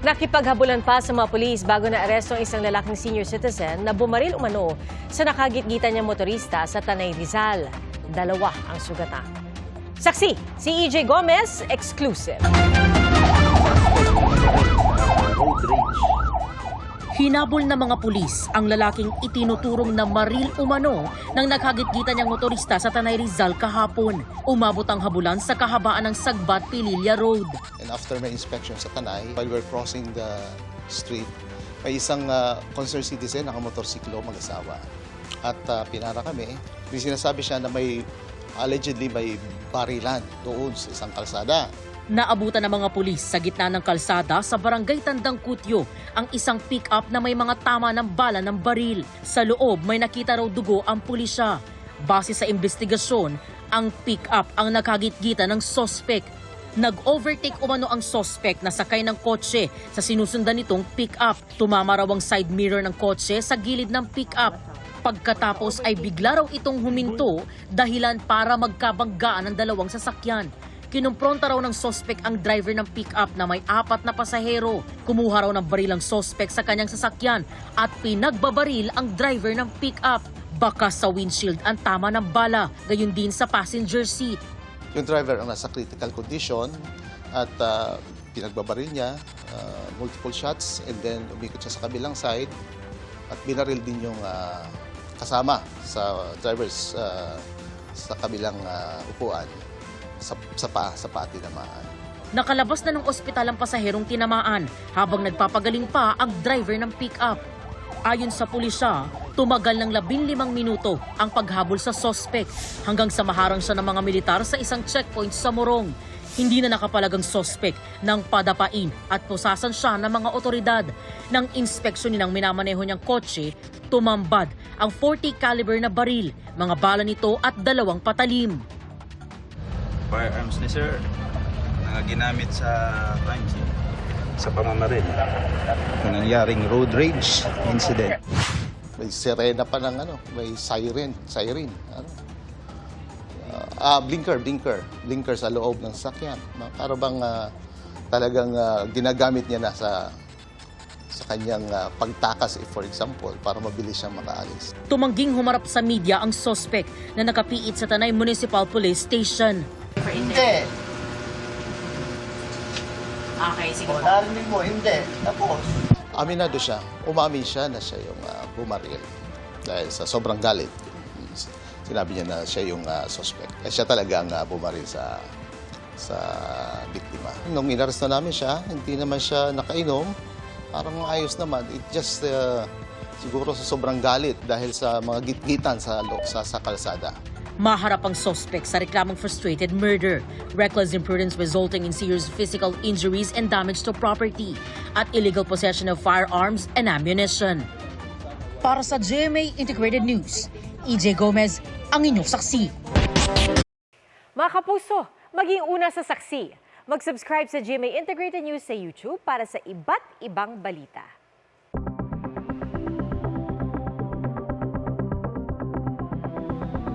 Nakipaghabulan pa sa mga pulis bago na aresto ang isang lalaking senior citizen na bumaril umano sa nakagitgitan niyang motorista sa Tanay Rizal. 2 ang sugatan. Saksi, si EJ Gomez, exclusive. Hinabol ng mga pulis ang lalaking itinuturong na maril umano ng nakagitgitan niyang motorista sa Tanay Rizal kahapon. Umabot ang habulan sa kahabaan ng Sagbat Pililla Road. And after my inspection sa Tanay, while we're crossing the street, may isang concerned citizen, nakamotorsiklo, mag-asawa. At pinara kami, may sinasabi siya na allegedly may barilan doon sa isang kalsada. Naabutan ng mga pulis sa gitna ng kalsada sa barangay Tandang Kutyo ang isang pick-up na may mga tama ng bala ng baril. Sa loob may nakita raw dugo ang pulisya. Base sa investigasyon, ang pick-up ang nakagitgitan ng sospek. Nag-overtake umano ang sospek na sakay ng kotse sa sinusundan nitong pick-up. Tumama raw ang side mirror ng kotse sa gilid ng pick-up. Pagkatapos ay bigla raw itong huminto dahilan para magkabanggaan ng dalawang sasakyan. Kinumpronta raw ng sospek ang driver ng pick-up na may 4 na pasahero. Kumuha raw ng baril ang sospek sa kanyang sasakyan at pinagbabaril ang driver ng pick-up. Bakas sa windshield ang tama ng bala, gayon din sa passenger seat. Yung driver ang nasa critical condition at pinagbabaril niya, multiple shots, and then umikot siya sa kabilang side at binaril din yung kasama sa drivers sa kabilang upuan. Sa paa tinamaan. Nakalabas na ng ospital ang pasaherong tinamaan habang nagpapagaling pa ang driver ng pick-up. Ayon sa pulisya, tumagal ng 15 minuto ang paghabol sa sospek hanggang sa maharang siya ng mga militar sa isang checkpoint sa Morong. Hindi na nakapalagang sospek nang padapain at pusasan siya ng mga otoridad. Nang inspeksyon nilang minamaneho niyang kotse, tumambad ang .40 caliber na baril, mga bala nito at 2 patalim. Firearms ni sir na ginamit sa crime scene sa pamamaril. Yung nangyaring road rage incident. May sirena pa ng may siren. Blinker sa loob ng sasakyan. Para bang talagang ginagamit niya na sa kanyang pagtakas, for example, para mabilis siyang makaalis. Tumangging humarap sa media ang sospek na nakapiit sa Tanay Municipal Police Station. Hindi. Okay, sige po. Narinig mo, hindi. Tapos. Aminado siya. Umamin siya na siya yung bumaril. Dahil sa sobrang galit, sinabi niya na siya yung suspect. Siya talaga ang bumaril sa biktima. Nung inaresto namin siya, hindi naman siya nakainom. Parang ayos naman. It just siguro sa sobrang galit dahil sa mga gitgitan sa kalsada. Maharap ang sospek sa reklamong frustrated murder, reckless imprudence resulting in serious physical injuries and damage to property, at illegal possession of firearms and ammunition. Para sa GMA Integrated News, EJ Gomez, ang inyong saksi. Mga kapuso, maging una sa saksi. Mag-subscribe sa GMA Integrated News sa YouTube para sa iba't ibang balita.